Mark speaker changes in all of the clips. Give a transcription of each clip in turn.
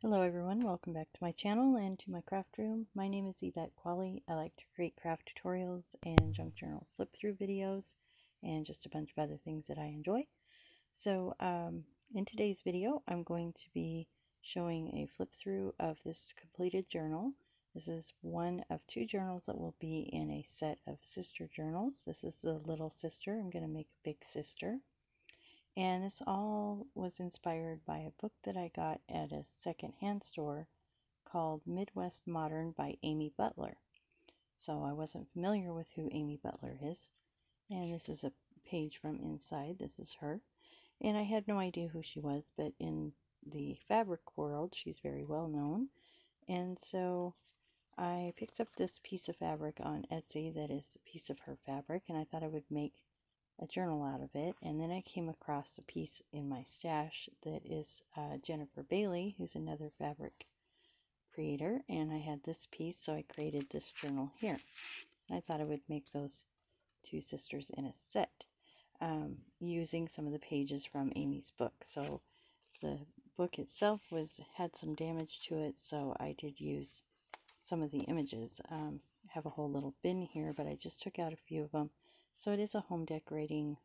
Speaker 1: Hello everyone, welcome back to my channel and to my craft room. My name is Yvette Quale. I like to create craft tutorials and junk journal flip through videos and just a bunch of other things that I enjoy. So in today's video I'm going to be showing a flip through of this completed journal. This is one of two journals that will be in a set of sister journals. This is the little sister. I'm going to make a big sister. And this all was inspired by a book that I got at a secondhand store called Midwest Modern by Amy Butler. So I wasn't familiar with who Amy Butler is. And this is a page from inside. This is her. And I had no idea who she was, but in the fabric world, she's very well known. And so I picked up this piece of fabric on Etsy that is a piece of her fabric, and I thought I would make a journal out of it. And then I came across a piece in my stash that is Jennifer Bailey, who's another fabric creator, and I had this piece, so I created this journal here. I thought I would make those two sisters in a set using some of the pages from Amy's book. So the book itself had some damage to it, so I did use some of the images. I have a whole little bin here, but I just took out a few of them. So it is a home decorating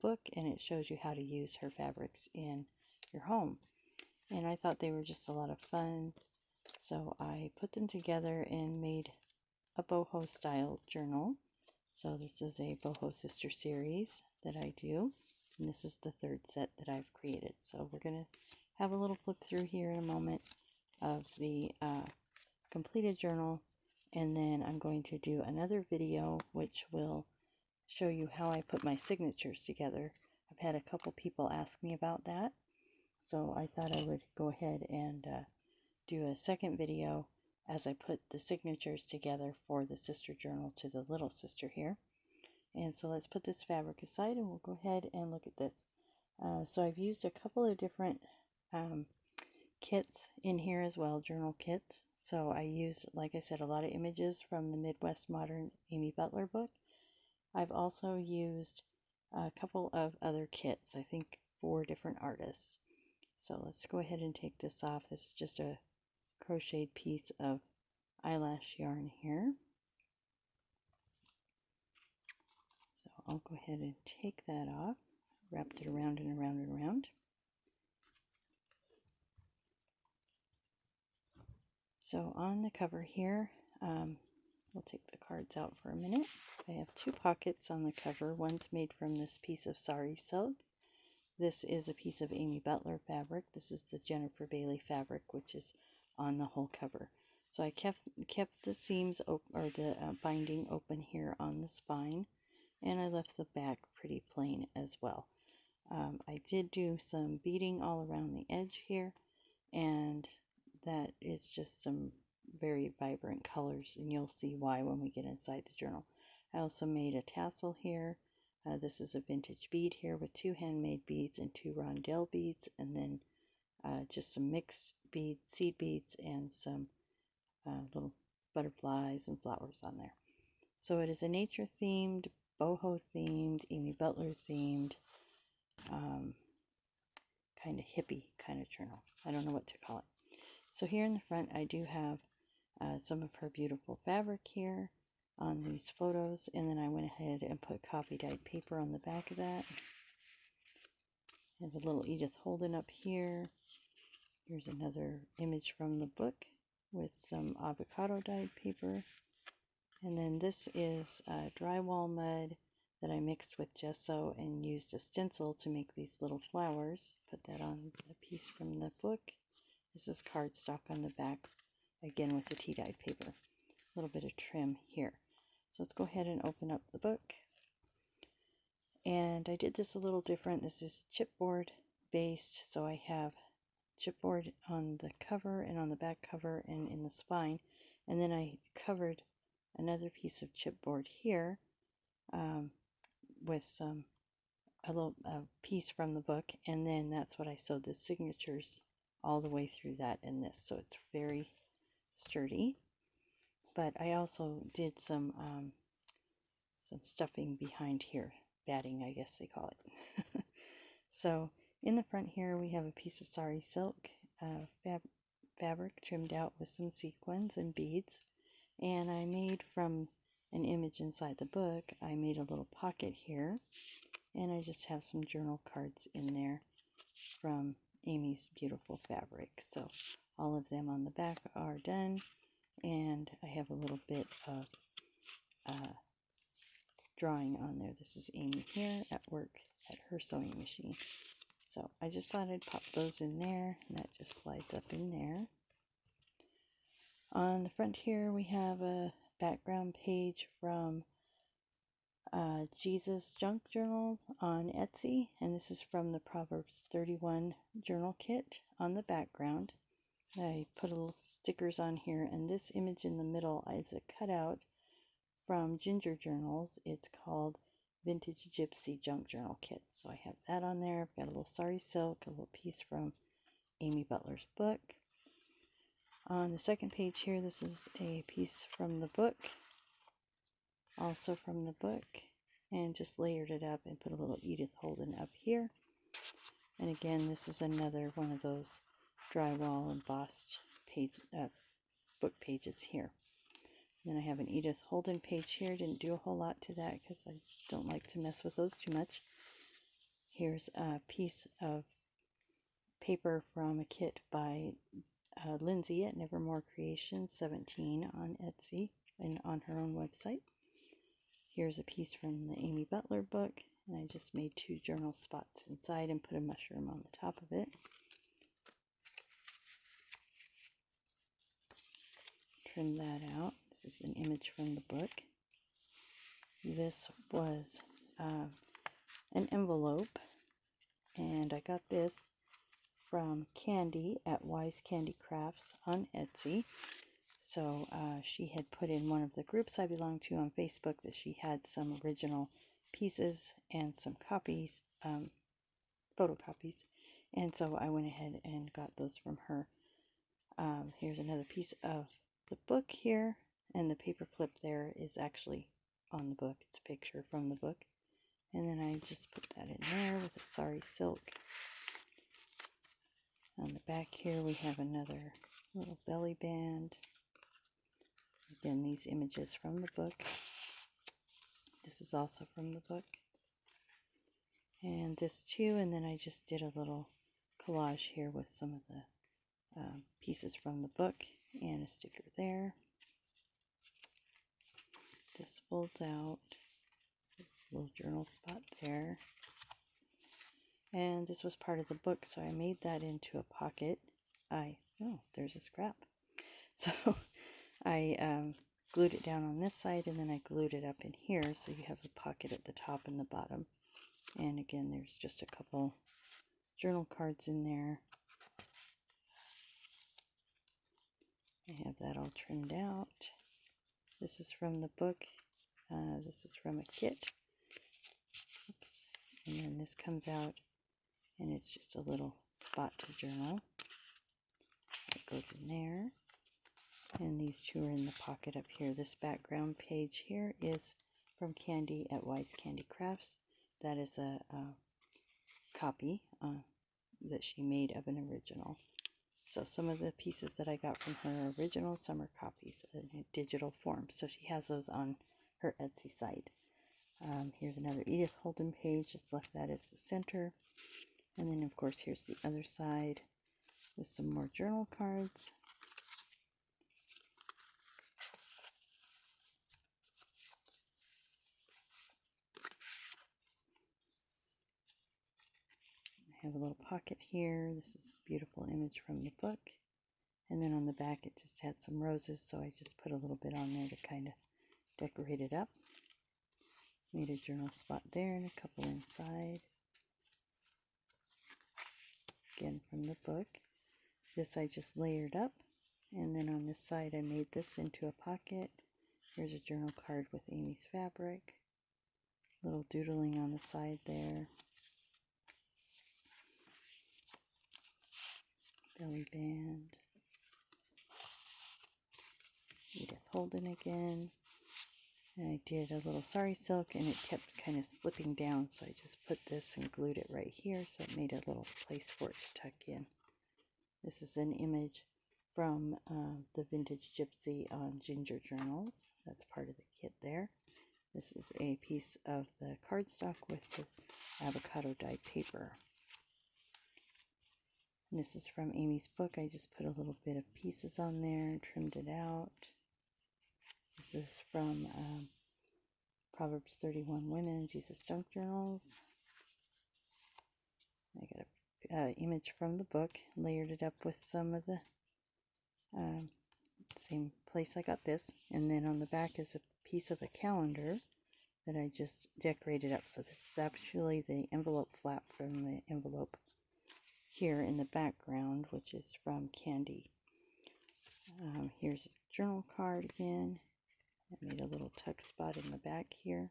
Speaker 1: book, and it shows you how to use her fabrics in your home. And I thought they were just a lot of fun, so I put them together and made a boho style journal. So this is a Boho Sister series that I do, and this is the third set that I've created. So we're going to have a little flip through here in a moment of the completed journal, and then I'm going to do another video which will show you how I put my signatures together. I've had a couple people ask me about that, so I thought I would go ahead and do a second video as I put the signatures together for the sister journal to the little sister here. And so let's put this fabric aside and we'll go ahead and look at this. So I've used a couple of different kits in here as well, journal kits. So I used, like I said, a lot of images from the Midwest Modern Amy Butler book. I've also used a couple of other kits, I think 4 different artists. So let's go ahead and take this off. This is just a crocheted piece of eyelash yarn here. So I'll go ahead and take that off, wrapped it around and around and around. So on the cover here, we'll take the cards out for a minute. I have 2 pockets on the cover. One's made from this piece of sari silk. This is a piece of Amy Butler fabric. This is the Jennifer Bailey fabric, which is on the whole cover. So I kept the seams or the binding open here on the spine, and I left the back pretty plain as well. I did do some beading all around the edge here, and that is just some very vibrant colors, and you'll see why when we get inside the journal. I also made a tassel here. This is a vintage bead here with 2 handmade beads and 2 rondelle beads, and then just some mixed beads, seed beads, and some little butterflies and flowers on there. So it is a nature themed, boho themed, Amy Butler themed, kind of hippie kind of journal. I don't know what to call it. So here in the front I do have some of her beautiful fabric here on these photos, and then I went ahead and put coffee dyed paper on the back of that. I have a little Edith Holden up here. Here's another image from the book with some avocado dyed paper. And then this is drywall mud that I mixed with gesso and used a stencil to make these little flowers. Put that on a piece from the book. This is cardstock on the back, again with the tea dyed paper. A little bit of trim here. So let's go ahead and open up the book. And I did this a little different. This is chipboard based, so I have chipboard on the cover and on the back cover and in the spine. And then I covered another piece of chipboard here with a little piece from the book, and then that's what I sewed the signatures all the way through that in this, so it's very sturdy. But I also did some stuffing behind here, batting I guess they call it. So in the front here we have a piece of sari silk fabric trimmed out with some sequins and beads. And I made from an image inside the book, I made a little pocket here. And I just have some journal cards in there from Amy's beautiful fabric. So all of them on the back are done. And I have a little bit of drawing on there. This is Amy here at work at her sewing machine. So I just thought I'd pop those in there, and that just slides up in there. On the front here we have a background page from Jesus Junk Journals on Etsy, and this is from the Proverbs 31 journal kit on the background. I put little stickers on here, and this image in the middle is a cutout from Ginger Journals. It's called Vintage Gypsy Junk Journal Kit. So I have that on there. I've got a little sari silk, a little piece from Amy Butler's book. On the second page here, this is a piece from the book, also from the book, and just layered it up and put a little Edith Holden up here. And again, this is another one of those drywall embossed book pages here. Then I have an Edith Holden page here. Didn't do a whole lot to that because I don't like to mess with those too much. Here's a piece of paper from a kit by Lindsey at Nevermore Creations 17 on Etsy and on her own website. Here's a piece from the Amy Butler book, and I just made 2 journal spots inside and put a mushroom on the top of it. Trim that out. This is an image from the book. This was an envelope, and I got this from Candy at Wise Candy Crafts on Etsy. So she had put in one of the groups I belong to on Facebook that she had some original pieces and some copies, photocopies, and so I went ahead and got those from her. Here's another piece of the book here, and the paper clip there is actually on the book. It's a picture from the book, and then I just put that in there with a sari silk. On the back here we have another little belly band. Again, these images from the book. This is also from the book, and this too, and then I just did a little collage here with some of the pieces from the book and a sticker there. This folds out. This little journal spot there. And this was part of the book, so I made that into a pocket. Oh, there's a scrap. So I glued it down on this side, and then I glued it up in here, so you have a pocket at the top and the bottom. And again, there's just a couple journal cards in there. I have that all trimmed out. This is from the book. This is from a kit. Oops. And then this comes out, and it's just a little spot to journal. It goes in there. And these 2 are in the pocket up here. This background page here is from Candy at Wise Candy Crafts. That is a copy that she made of an original. So some of the pieces that I got from her original, some are copies in a digital form. So she has those on her Etsy site. Here's another Edith Holden page. Just left that as the center. And then, of course, here's the other side with some more journal cards. I have a little pocket here. This is a beautiful image from the book. And then on the back it just had some roses, so I just put a little bit on there to kind of decorate it up. Made a journal spot there and a couple inside. Again from the book. This I just layered up, and then on this side I made this into a pocket. Here's a journal card with Amy's fabric. Little doodling on the side there. Belly band. Edith Holden again. And I did a little sari silk, and it kept kind of slipping down, so I just put this and glued it right here, so it made a little place for it to tuck in. This is an image from the Vintage Gypsy on Ginger Journals. That's part of the kit there. This is a piece of the cardstock with the avocado dyed paper. And this is from Amy's book. I just put a little bit of pieces on there and trimmed it out. This is from Proverbs 31 Women, Jesus Junk Journals. I got an image from the book, layered it up with some of the same place I got this. And then on the back is a piece of a calendar that I just decorated up. So this is actually the envelope flap from the envelope here in the background, which is from Candy. Here's a journal card again. I made a little tuck spot in the back here.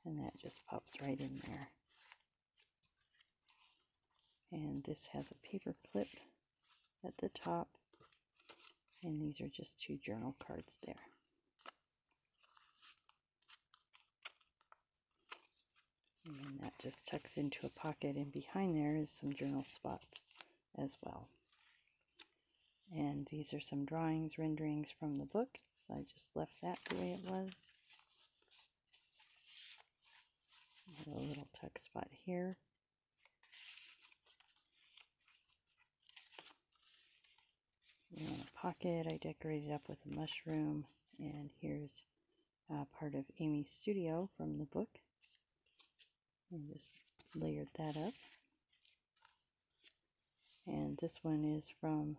Speaker 1: And that just pops right in there. And this has a paper clip at the top. And these are just 2 journal cards there. And then that just tucks into a pocket, and behind there is some journal spots as well. And these are some drawings, renderings from the book, so I just left that the way it was. A little tuck spot here. And a pocket I decorated up with a mushroom, and here's part of Amy's studio from the book. And just layered that up. And this one is from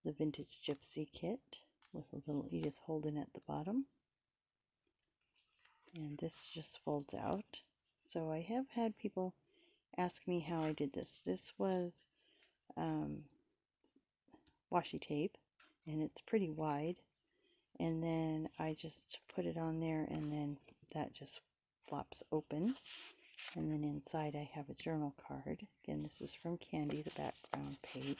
Speaker 1: the Vintage Gypsy kit with a little Edith Holden at the bottom. And this just folds out. So I have had people ask me how I did this. This was washi tape, and it's pretty wide. And then I just put it on there, and then that just flops open. And then inside I have a journal card. Again, this is from Candy, the background page.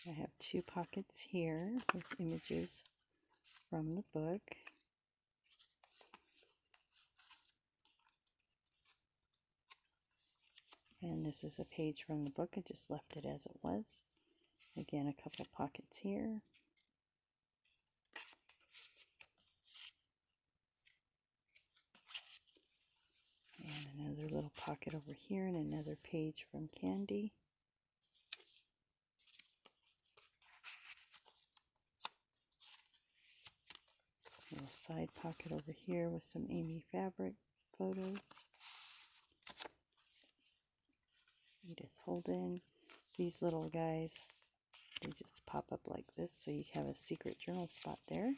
Speaker 1: I have 2 pockets here with images from the book. And this is a page from the book. I just left it as it was. Again, a couple pockets here. And another little pocket over here, and another page from Candy. A little side pocket over here with some Amy fabric photos. Edith Holden. These little guys, they just pop up like this, so you have a secret journal spot there.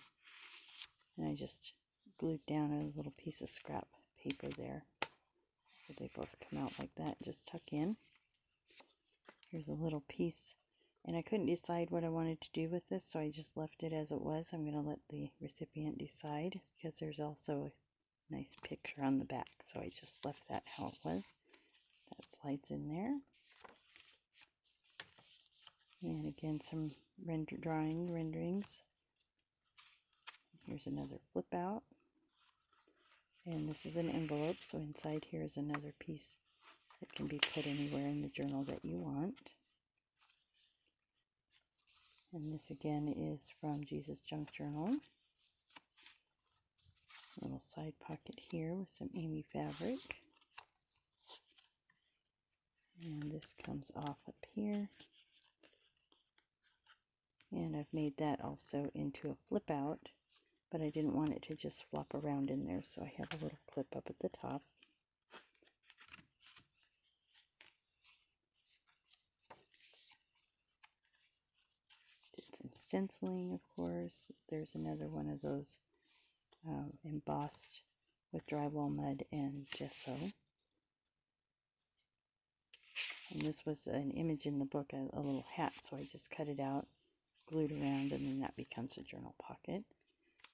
Speaker 1: And I just glued down a little piece of scrap paper there. So they both come out like that, just tuck in. Here's a little piece, and I couldn't decide what I wanted to do with this, so I just left it as it was. I'm going to let the recipient decide, because there's also a nice picture on the back, so I just left that how it was. That slides in there. And again, some renderings. Here's another flip out. And this is an envelope, so inside here is another piece that can be put anywhere in the journal that you want. And this again is from Jesus Junk Journal. A little side pocket here with some Amy fabric. And this comes off up here. And I've made that also into a flip out, but I didn't want it to just flop around in there, so I have a little clip up at the top. Did some stenciling, of course. There's another one of those embossed with drywall mud and gesso. And this was an image in the book, a little hat, so I just cut it out, glued around, and then that becomes a journal pocket.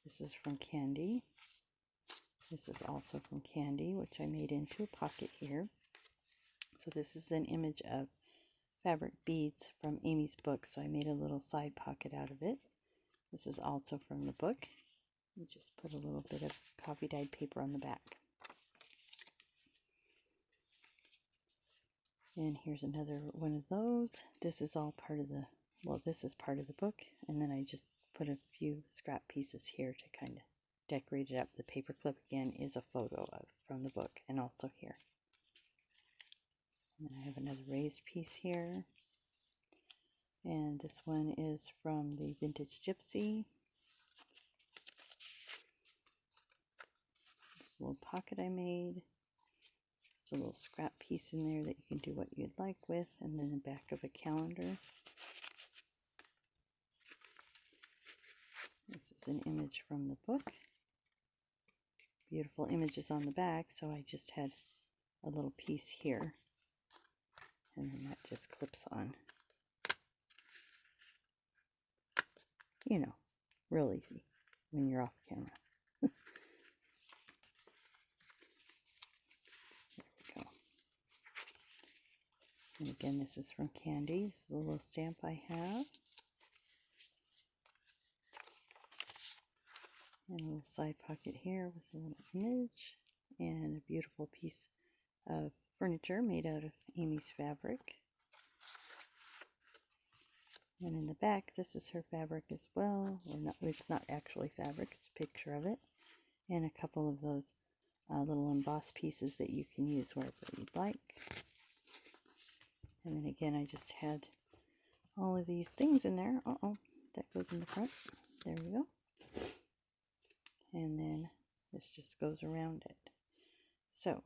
Speaker 1: This is from Candy. This is also from Candy, which I made into a pocket here. So this is an image of fabric beads from Amy's book, so I made a little side pocket out of it. This is also from the book. You just put a little bit of coffee dyed paper on the back. And here's another one of those. This is all part of the, well, this is part of the book. And then I just put a few scrap pieces here to kind of decorate it up. The paper clip again is a photo from the book, and also here. And then I have another raised piece here. And this one is from the Vintage Gypsy. This little pocket I made. Just a little scrap piece in there that you can do what you'd like with. And then the back of a calendar. This is an image from the book. Beautiful images on the back, so I just had a little piece here. And then that just clips on. You know, real easy when you're off camera. There we go. And again, this is from Candy. This is a little stamp I have. And a little side pocket here with a little image. And a beautiful piece of furniture made out of Amy's fabric. And in the back, this is her fabric as well. Or not, it's not actually fabric, it's a picture of it. And a couple of those little embossed pieces that you can use wherever you'd like. And then again, I just had all of these things in there. That goes in the front. There we go. And then this just goes around it. So,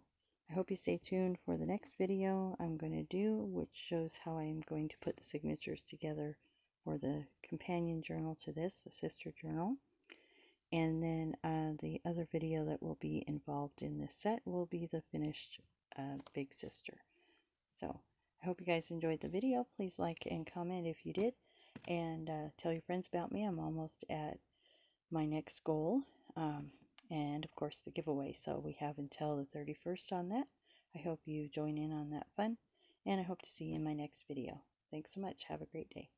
Speaker 1: I hope you stay tuned for the next video I'm going to do, which shows how I'm going to put the signatures together for the companion journal to this, the sister journal. And then the other video that will be involved in this set will be the finished big sister. So, I hope you guys enjoyed the video. Please like and comment if you did. And tell your friends about me. I'm almost at my next goal. And of course the giveaway. So we have until the 31st on that. I hope you join in on that fun. And I hope to see you in my next video. Thanks so much. Have a great day.